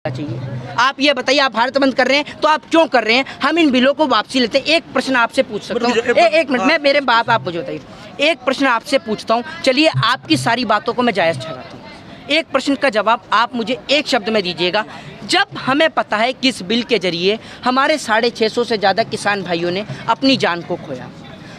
चाहिए। आप ये बताइए, आप भारत बंद कर रहे हैं तो आप क्यों कर रहे हैं? हम इन बिलों को वापसी लेते हैं। एक प्रश्न आपसे पूछ सकता हूँ, एक मिनट, मैं मेरे बात आप मुझे बताइए। एक प्रश्न आपसे पूछता हूँ, चलिए आपकी सारी बातों को मैं जायज़ ठहराता हूँ। एक प्रश्न का जवाब आप मुझे एक शब्द में दीजिएगा। जब हमें पता है कि इस बिल के जरिए हमारे 650 से ज़्यादा किसान भाइयों ने अपनी जान को खोया,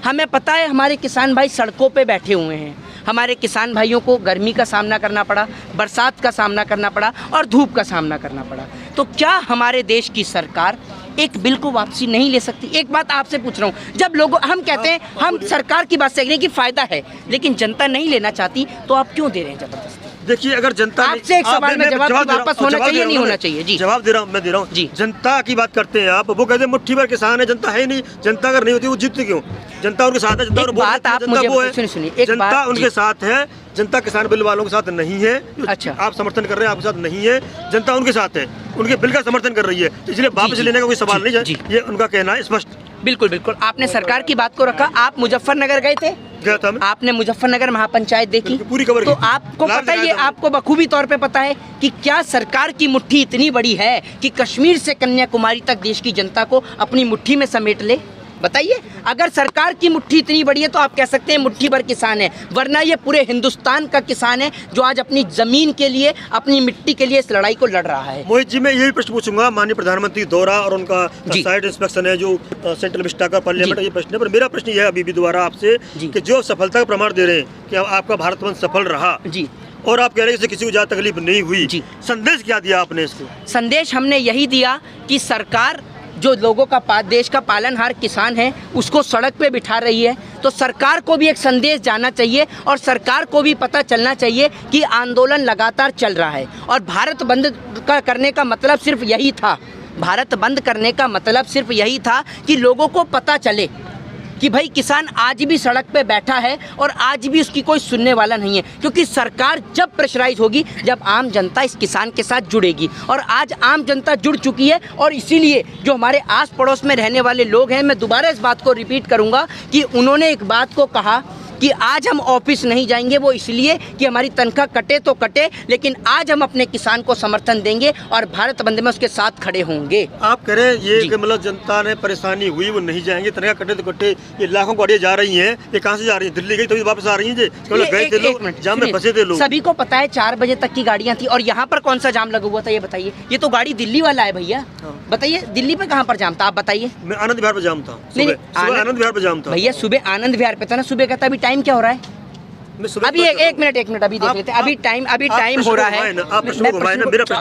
हमें पता है हमारे किसान भाई सड़कों पे बैठे हुए हैं, हमारे किसान भाइयों को गर्मी का सामना करना पड़ा, बरसात का सामना करना पड़ा और धूप का सामना करना पड़ा, तो क्या हमारे देश की सरकार एक बिल को वापसी नहीं ले सकती? एक बात आपसे पूछ रहा हूँ, जब लोग हम कहते हैं, हम सरकार की बात से कह रहे हैं कि फ़ायदा है, लेकिन जनता नहीं लेना चाहती, तो आप क्यों दे रहे हैं ज़बरदस्ती? देखिए, अगर जनता आपसे एक सवाल में जवाब वापस होना चाहिए, नहीं होना चाहिए? जी, जवाब दे रहा हूँ, मैं दे रहा हूँ जी। जनता की बात करते हैं आप, वो कहते हैं मुट्ठी भर किसान है, जनता है नहीं। जनता अगर नहीं होती वो जीतती क्यों? जनता उनके साथ है, जनता उनके साथ है, जनता किसान बिल वालों के साथ नहीं है। अच्छा, आप समर्थन कर रहे हैं, आपके साथ नहीं है, जनता उनके साथ है, उनके बिल का समर्थन कर रही है, इसलिए वापस लेने का कोई सवाल नहीं है, ये उनका कहना है स्पष्ट। बिल्कुल बिल्कुल, आपने सरकार की बात को रखा। आप मुजफ्फरनगर गए थे? गया था मैं। आपने मुजफ्फरनगर महापंचायत देखी? पूरी खबर। तो आपको पता है, ये आपको बखूबी तौर पे पता है कि क्या सरकार की मुट्ठी इतनी बड़ी है कि कश्मीर से कन्याकुमारी तक देश की जनता को अपनी मुट्ठी में समेट ले? बताइए, अगर सरकार की मुट्ठी इतनी बड़ी है तो आप कह सकते हैं मुट्ठी भर किसान है, वरना ये पूरे हिंदुस्तान का किसान है जो आज अपनी जमीन के लिए, अपनी मिट्टी के लिए इस लड़ाई को लड़ रहा है। मोहित जी, मैं यही प्रश्न पूछूंगा, माननीय प्रधानमंत्री दौरा और उनका साइड इंस्पेक्शन है जो सेंट्रल विस्टा का पार्लियामेंट, ये प्रश्न है। पर मेरा प्रश्न यह है अभी भी दोबारा आपसे कि जो सफलता का प्रमाण दे रहे हैं कि आपका भारत बंद सफल रहा जी, और आप कह रहे हैं कि किसी को ज्यादा तकलीफ नहीं हुई जी, संदेश क्या दिया आपने इसको? संदेश हमने यही दिया कि सरकार जो लोगों का देश का पालनहार किसान है उसको सड़क पे बिठा रही है, तो सरकार को भी एक संदेश जाना चाहिए और सरकार को भी पता चलना चाहिए कि आंदोलन लगातार चल रहा है। और भारत बंद करने का मतलब सिर्फ यही था, भारत बंद करने का मतलब सिर्फ यही था कि लोगों को पता चले कि भाई किसान आज भी सड़क पे बैठा है और आज भी उसकी कोई सुनने वाला नहीं है, क्योंकि सरकार जब प्रेशराइज होगी, जब आम जनता इस किसान के साथ जुड़ेगी, और आज आम जनता जुड़ चुकी है। और इसीलिए जो हमारे आस पड़ोस में रहने वाले लोग हैं, मैं दोबारा इस बात को रिपीट करूंगा कि उन्होंने एक बात को कहा कि आज हम ऑफिस नहीं जाएंगे, वो इसलिए कि हमारी तनख्वाह कटे तो कटे, लेकिन आज हम अपने किसान को समर्थन देंगे और भारत बंद में उसके साथ खड़े होंगे। आप कह रहे हैं ये कि मतलब जनता ने परेशानी हुई, वो नहीं जाएंगे, तनख्वाह कटे तो कटे, ये लाखों गाड़ियाँ जा रही हैं, ये कहाँ से जा रही है? दिल्ली गई तो वापस आ रही है, गए थे लोग, जाम में फंसे थे लोग। सभी को पता है 4 बजे तक की गाड़ियाँ थी, और यहाँ पर कौन सा जाम लगा हुआ था ये बताइए? ये तो गाड़ी दिल्ली वाला है भैया, बताइए दिल्ली पे कहाँ पर जाम था? आप बताइए। मैं आनंद विहार पे जाम था, आनंद विहार पे जाम था भैया, सुबह आनंद विहार पे था ना, सुबह का था। अभी टाइम क्या हो रहा है? अभी एक मिनट अभी देख लेते हैं, अभी टाइम हो रहा है। मेरा प्रश्न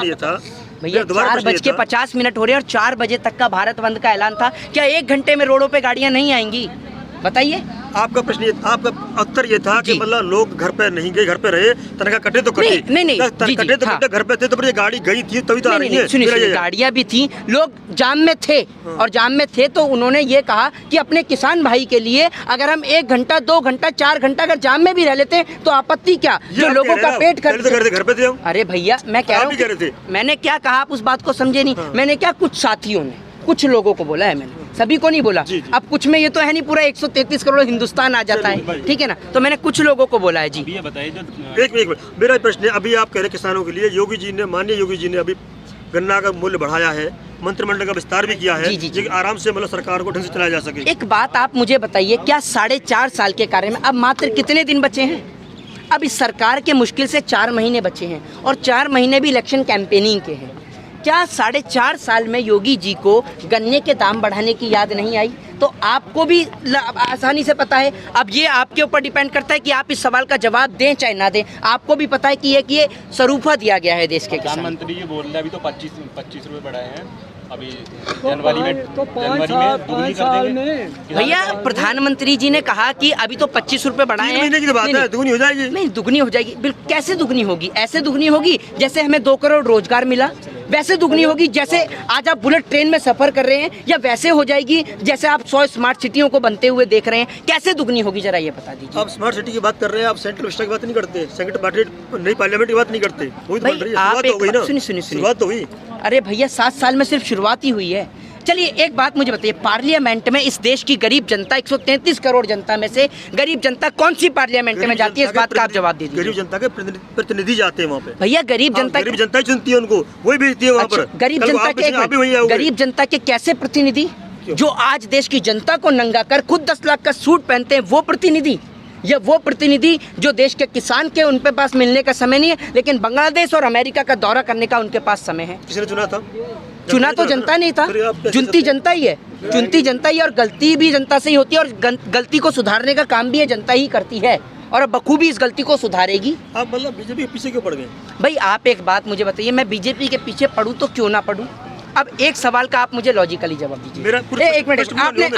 ये था भैया, 4:50 हो रहे हैं और 4 बजे तक का भारत बंद का ऐलान था, क्या 1 घंटे में रोडों पे गाड़ियां नहीं आएंगी? बताइए। आपका प्रश्न ये, आपका उत्तर ये था कि मतलब लोग घर पे नहीं गए, घर पे रहे, तनख्वाह कटे तो कटे, नहीं कटे तो कटे, घर पे थे, तो पर ये गाड़ी गई थी तभी तो आ रही है। सुनिए, गाड़ियां भी थी, लोग जाम में थे, और जाम में थे तो उन्होंने ये कहा कि अपने किसान भाई के लिए अगर हम 1 घंटा 2 घंटा 4 घंटा अगर जाम में भी रह लेते तो आपत्ति क्या? जो लोगों का पेट घर पे थे। अरे भैया, मैं कह रहा हूँ, मैंने क्या कहा आप उस बात को समझे नहीं। मैंने क्या, कुछ साथियों ने, कुछ लोगों को बोला है, मैंने सभी को नहीं बोला। अब कुछ में ये तो है नहीं पूरा 133 करोड़ हिंदुस्तान आ जाता है, ठीक है ना, तो मैंने कुछ लोगों को बोला है जी। ये बताइए, एक मेरा प्रश्न है, अभी आप कह रहे किसानों के लिए योगी जी ने, माननीय योगी जी ने अभी गन्ना का मूल्य बढ़ाया है, मंत्रिमंडल का विस्तार भी किया है, जी, आराम से मतलब सरकार को ढंग से चलाया जा सके। एक बात आप मुझे बताइए, क्या 4.5 साल के कार्य में अब मात्र कितने दिन बचे हैं? अब इस सरकार के मुश्किल से 4 महीने बचे हैं, और 4 महीने भी इलेक्शन कैंपेनिंग के हैं। क्या 4.5 साल में योगी जी को गन्ने के दाम बढ़ाने की याद नहीं आई? तो आपको भी आसानी से पता है। अब ये आपके ऊपर डिपेंड करता है कि आप इस सवाल का जवाब दें चाहे ना दें। आपको भी पता है कि ये सरूफा दिया गया है देश के किसान। प्रधानमंत्री जी बोल रहे हैं अभी तो 25 रुपए बढ़ाए हैं, अभी जनवरी में दुगनी कर देंगे। भैया, प्रधानमंत्री जी ने कहा कि अभी तो 25 रुपए बढ़ाए हैं, दुगनी हो जाएगी। नहीं, दुगनी हो जाएगी। बिल्कुल, कैसे दुगनी होगी? ऐसे दुगनी होगी जैसे हमें 2 करोड़ रोजगार मिला, वैसे दुगनी होगी जैसे आज आप बुलेट ट्रेन में सफर कर रहे हैं, या वैसे हो जाएगी जैसे आप 100 स्मार्ट सिटियों को बनते हुए देख रहे हैं? कैसे दुगनी होगी, जरा ये बता दीजिए। आप स्मार्ट सिटी की बात कर रहे हैं, आप सेंट्रल विस्टा की बात नहीं करते, नई पार्लियामेंट की बात नहीं करते। सुनिए, शुरुआत तो हुई। अरे भैया, 7 साल में सिर्फ शुरुआत ही हुई है। चलिए एक बात मुझे बताइए, पार्लियामेंट में इस देश की गरीब जनता 133 करोड़ जनता में से गरीब जनता कौन सी पार्लियामेंट में जाती है, इस बात का आप जवाब दीजिए। गरीब जनता के प्रतिनिधि जाते हैं वहाँ पे। भैया गरीब जनता चुनती है उनको, वही भेजती है वहाँ पर। गरीब जनता के कैसे प्रतिनिधि? जो आज देश की जनता को नंगा कर खुद 10 लाख का सूट पहनते हैं, वो प्रतिनिधि? या वो प्रतिनिधि जो देश के किसान के उनके पास मिलने का समय नहीं है, लेकिन बांग्लादेश और अमेरिका का दौरा करने का उनके पास समय है? किसने चुना था? चुना तो जनता नहीं था, चुनती जनता ही है, चुनती जनता ही है, और गलती भी जनता से ही होती है, और गलती को सुधारने का काम भी ये जनता ही करती है, और बखूबी इस गलती को सुधारेगी। आप मतलब बीजेपी के पीछे क्यों पड़ गए? भाई आप एक बात मुझे बताइए, मैं बीजेपी के पीछे पढ़ूं तो क्यों ना पढ़ूं? अब एक सवाल का आप मुझे लॉजिकली जवाब दीजिए। एक मिनट, आपने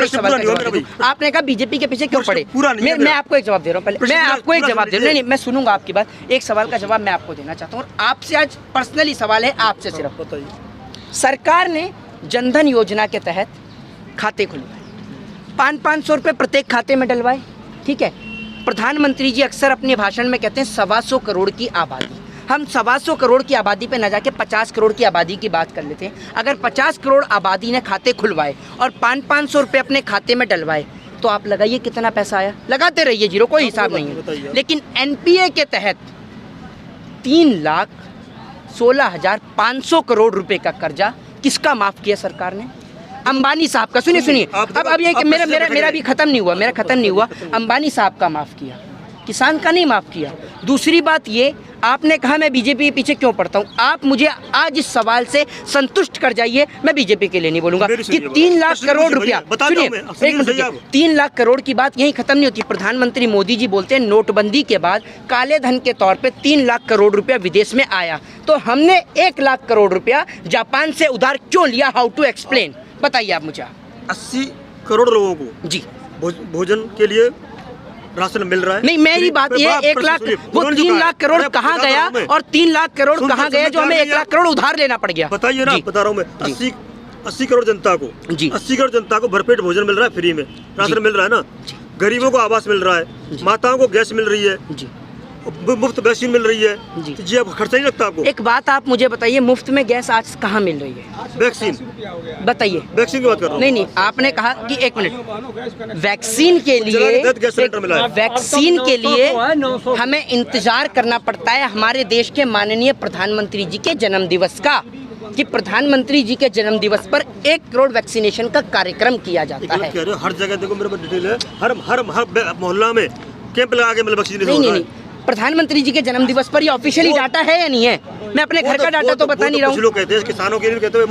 सवाल का जवाब, आपने कहा बीजेपी के पीछे क्यों पड़े? मैं आपको एक जवाब दे रहा हूँ, पहले मैं आपको एक जवाब दे रहा हूँ। नहीं, मैं सुनूंगा आपकी बात। एक सवाल का जवाब मैं आपको देना चाहता हूँ, और आपसे आज पर्सनली सवाल है, आपसे सिर्फ। बताइए। सरकार ने जनधन योजना के तहत खाते खुलवाए, 500-500 रुपये प्रत्येक खाते में डलवाए, ठीक है। प्रधानमंत्री जी अक्सर अपने भाषण में कहते हैं 125 करोड़ की आबादी। हम 125 करोड़ की आबादी पे न जाके 50 करोड़ की आबादी की बात कर लेते हैं। अगर 50 करोड़ आबादी ने खाते खुलवाए और 500-500 रुपये अपने खाते में डलवाए, तो आप लगाइए कितना पैसा आया, लगाते रहिए जीरो, कोई हिसाब नहीं है। लेकिन एनपीए के तहत 3,16,500 करोड़ रुपए का कर्जा किसका माफ किया सरकार ने? अंबानी साहब का। सुनिए अब ये मेरा भी खत्म नहीं हुआ। अंबानी साहब का माफ किया, किसान का नहीं माफ किया। दूसरी बात ये, आपने कहा मैं बीजेपी के पीछे क्यों पड़ता हूँ, आप मुझे आज इस सवाल से संतुष्ट कर जाइए। मैं बीजेपी के लिए नहीं बोलूंगा कि 3 लाख करोड़ रुपया, सुनिए एक मिनट, 3 लाख करोड़ की बात यहीं खत्म नहीं होती। प्रधानमंत्री मोदी जी बोलते हैं नोटबंदी के बाद काले धन के तौर पे 3 लाख करोड़ रुपया विदेश में आया, तो हमने 1 लाख करोड़ रुपया जापान से उधार क्यों लिया? हाउ टू एक्सप्लेन, बताइए आप मुझे। 80 करोड़ लोगों को जी भोजन के लिए राशन मिल रहा है। नहीं, मेरी बात ये 1 लाख, वो 3 लाख करोड़ कहाँ गया, और 3 लाख करोड़ कहाँ गया जो हमें 1 लाख करोड़ उधार लेना पड़ गया? बताइए ना, बता रहा हूँ मैं। 80 करोड़ जनता को जी, 80 करोड़ जनता को भरपेट भोजन मिल रहा है, फ्री में राशन मिल रहा है ना, गरीबों को आवास मिल रहा है, माताओं को गैस मिल रही है जी, मुफ्त वैक्सीन मिल रही है जी। अब खर्चा नहीं लगता आपको। एक बात आप मुझे बताइए, मुफ्त में गैस आज कहाँ मिल रही है? वैक्सीन, बताइए। वैक्सीन की बात कर रहा हूँ। नहीं, आपने कहा कि 1 मिनट, वैक्सीन के लिए हमें इंतजार करना पड़ता है हमारे देश के माननीय प्रधानमंत्री जी के जन्म दिवस का, कि प्रधानमंत्री जी के जन्म दिवस पर 1 करोड़ वैक्सीनेशन का कार्यक्रम किया जाता है। हर जगह देखो, मेरे पास डिटेल है, हर मोहल्ला में कैंप लगा के मतलब वैक्सीनेशन हो रहा है। प्रधानमंत्री जी के जन्म दिवस पर ये ऑफिशियली डाटा है या नहीं है? मैं अपने घर का डाटा तो बता नहीं रहा हूँ। कुछ लोग कहते हैं, किसानों के लिए कहते हैं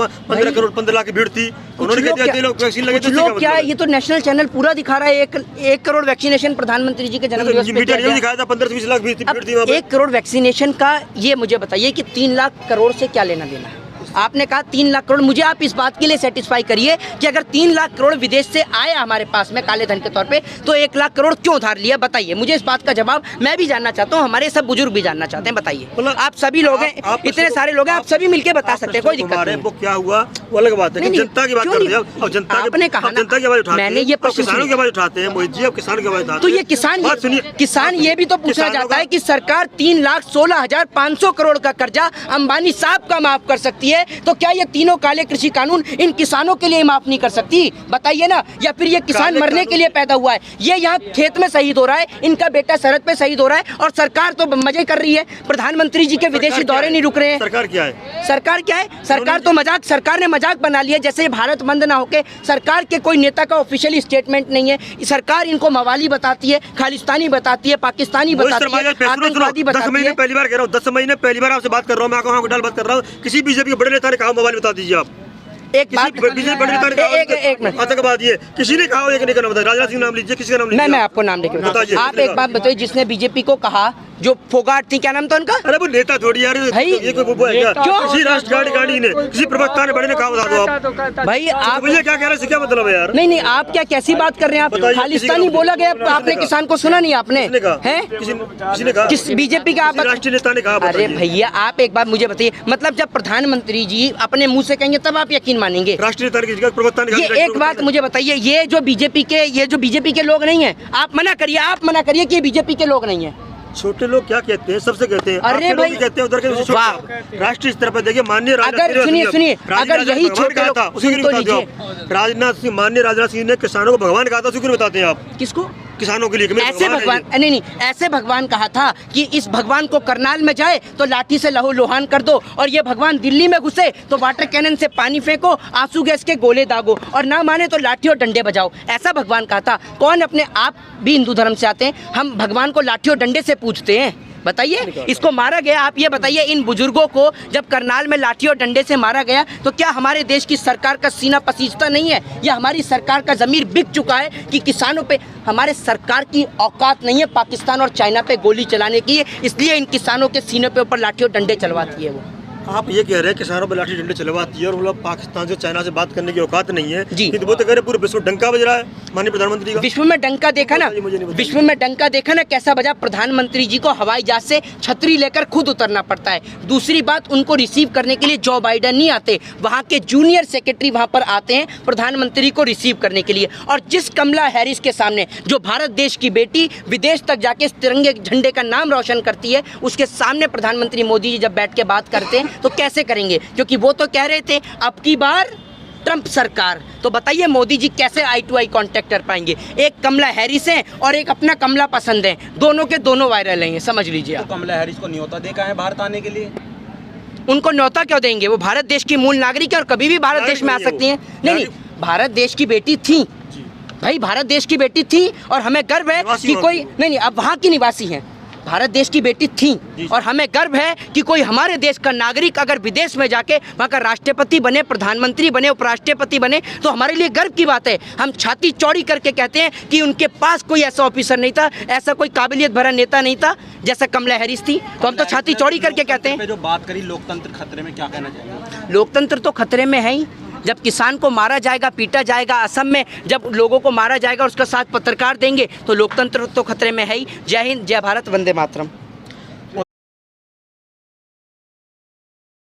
15 लाख की भीड़ थी, उन्होंने कह दिया लोग वैक्सीन लगे। कुछ लोग क्या, ये तो नेशनल चैनल पूरा दिखा रहा है 1 करोड़ वैक्सीनेशन प्रधानमंत्री जी के जन्म दिवस पे दिखाया था। 15-20 लाख भीड़ थी वहाँ पे। 1 करोड़ वैक्सीनेशन का ये मुझे बताइए कि 3 लाख करोड़ से क्या लेना देना है? आपने कहा 3 लाख करोड़, मुझे आप इस बात के लिए सेटिस्फाई करिए कि अगर 3 लाख करोड़ विदेश से आया हमारे पास में काले धन के तौर पे, तो 1 लाख करोड़ क्यों उधार लिया? बताइए मुझे इस बात का जवाब। मैं भी जानना चाहता हूँ, हमारे सब बुजुर्ग भी जानना चाहते हैं। बताइए, आप सभी लोग हैं, इतने सारे लोग हैं, आप सभी मिलकर बता सकते हैं, कोई दिक्कत नहीं। वो क्या हुआ वो अलग बात है, जनता की बात कर रहे हैं। अब जनता आपने कहा जनता की आवाज उठाते हैं, मैंने ये किसानों की आवाज उठाते हैं मोहित जी, अब किसान की आवाज उठाते हैं। तो ये किसान ये भी तो पूछना चाहता है कि सरकार 3,16,500 करोड़ का कर्जा अंबानी साहब का माफ कर सकती है, तो क्या ये तीनों काले कृषि कानून इन किसानों के लिए माफ नहीं कर सकती? बताइए ना। या फिर ये किसान मरने के लिए पैदा हुआ है, ये यहाँ खेत में शहीद हो रहा है, इनका बेटा सरहद पे शहीद हो रहा है, और सरकार तो मजे कर रही है। प्रधानमंत्री जी के विदेशी दौरे नहीं रुक रहे हैं। सरकार क्या है? सरकार तो मजाक, सरकार ने मजाक बना लिया। जैसे भारत बंद ना होके सरकार के कोई नेता का ऑफिशियली स्टेटमेंट नहीं है। सरकार इनको मवाली बताती है, खालिस्तानी बताती है, पाकिस्तानी बताती है, आतंकवादी बताती है। पहली बार कह रहा हूँ, 10 महीने पहली बार आपसे बात कर रहा हूँ, मैं आंखों में डाल बात कर रहा हूँ। किसी बीजेपी के बड़े नेता ने कहा मवाली बता दीजिए आप। एक मिनट, आतंकवादी है, किसी ने कहा एक नहीं बताया। राजनाथ सिंह नाम लीजिए, किसी का नाम लीजिए। मैं आपको नाम लेके बताइए। आप एक बात बताइए, जिसने बीजेपी को कहा, जो फोगाट थी, क्या नाम था उनका? अरे वो नेता थोड़ी यार, ये कोई बुब्बू है क्या? किसी राष्ट्र गाड़ी ने, किसी प्रवक्ता ने बड़े ने कहा, बता दो आप भाई। आप मुझे क्या कह रहे हैं, क्या मतलब है यार? नहीं, आप क्या कैसी बात कर रहे हैं? आप खालिस्तानी बोला गया, आपने किसान को सुना नहीं आपने? किसी ने कहा, किस बीजेपी का राष्ट्रीय नेता ने कहा? अरे भैया आप एक बात मुझे बताइए, मतलब जब प्रधानमंत्री जी अपने मुंह से कहेंगे तब आप यकीन मानेंगे? राष्ट्रीय नेता ने प्रवक्ता ने कहा। ये एक बात मुझे बताइए, ये जो बीजेपी के लोग नहीं है, आप मना करिए कि बीजेपी के लोग नहीं है। छोटे लोग क्या कहते हैं, सबसे कहते हैं, अरे आपके लोग भाई, भी कहते हैं उधर के वाह। राष्ट्रीय स्तर पर देखिए माननीय अगर सुनिए अगर यही छोटे लोग तो लीजिए, राजनाथ सिंह, माननीय राजनाथ सिंह ने किसानों को भगवान कहा था, उसे क्यों नहीं बताते हैं आप? किसको? किसानों के लिए ऐसे भगवान नहीं, ऐसे भगवान कहा था कि इस भगवान को करनाल में जाए तो लाठी से लहू लोहान कर दो, और ये भगवान दिल्ली में घुसे तो वाटर कैनन से पानी फेंको, आंसू गैस के गोले दागो, और ना माने तो लाठी और डंडे बजाओ। ऐसा भगवान कहा था। कौन अपने आप भी हिंदू धर्म से आते हैं, हम भगवान को लाठी और डंडे से पूजते हैं? बताइए, इसको मारा गया। आप ये बताइए, इन बुजुर्गों को जब करनाल में लाठी और डंडे से मारा गया तो क्या हमारे देश की सरकार का सीना पसीजता नहीं है, या हमारी सरकार का ज़मीर बिक चुका है कि किसानों पे हमारे सरकार की औकात नहीं है पाकिस्तान और चाइना पे गोली चलाने की, इसलिए इन किसानों के सीने पे ऊपर लाठी और डंडे चलवाती है वो। आप ये कह रहे हैं किसानों पर लाठी डंडे चलवाती है और मतलब पाकिस्तान से, चाइना से बात करने की औकात नहीं है जी। वो तो कह रहे पूरे विश्व डंका बज रहा है माननीय प्रधानमंत्री का। विश्व में डंका देखा ना, विश्व में डंका देखा ना कैसा बजा? प्रधानमंत्री जी को हवाई जहाज से छतरी लेकर खुद उतरना पड़ता है। दूसरी बात, उनको रिसीव करने के लिए जो बाइडेन नहीं आते, वहाँ के जूनियर सेक्रेटरी वहाँ पर आते हैं प्रधानमंत्री को रिसीव करने के लिए। और जिस कमला हैरिस के सामने, जो भारत देश की बेटी विदेश तक जाके इस तिरंगे झंडे का नाम रोशन करती है, उसके सामने प्रधानमंत्री मोदी जी जब बैठ के बात करते हैं तो कैसे करेंगे? क्योंकि वो तो कह रहे थे अब की बार ट्रंप सरकार। तो बताइए मोदी जी कैसे आई टू आई कांटेक्ट कर पाएंगे? एक कमला हैरिस है और एक अपना कमला पसंद है, दोनों के दोनों वायरल हैं, समझ लीजिए आप। तो कमला हैरिस को न्योता देखा है भारत आने के लिए? उनको न्योता क्यों देंगे? वो भारत देश की मूल नागरिक है और कभी भी भारत देश में आ सकती हैं। नहीं, भारत देश की बेटी थी भाई, भारत देश की बेटी थी, और हमें गर्व है कि कोई नहीं, अब वहाँ की निवासी हैं, भारत देश की बेटी थी, और हमें गर्व है कि कोई हमारे देश का नागरिक अगर विदेश में जाके वहाँ का राष्ट्रपति बने, प्रधानमंत्री बने, उपराष्ट्रपति बने, तो हमारे लिए गर्व की बात है। हम छाती चौड़ी करके कहते हैं कि उनके पास कोई ऐसा ऑफिसर नहीं था, ऐसा कोई काबिलियत भरा नेता नहीं था जैसा कमला हैरिस थी, तो हम तो छाती चौड़ी करके कहते हैं। जो बात करी लोकतंत्र खतरे में, क्या कहना चाहिए? लोकतंत्र तो खतरे में है ही। जब किसान को मारा जाएगा, पीटा जाएगा, असम में जब लोगों को मारा जाएगा और उसका साथ पत्रकार देंगे, तो लोकतंत्र तो खतरे में है ही। जय हिंद, जय भारत, वंदे मातरम।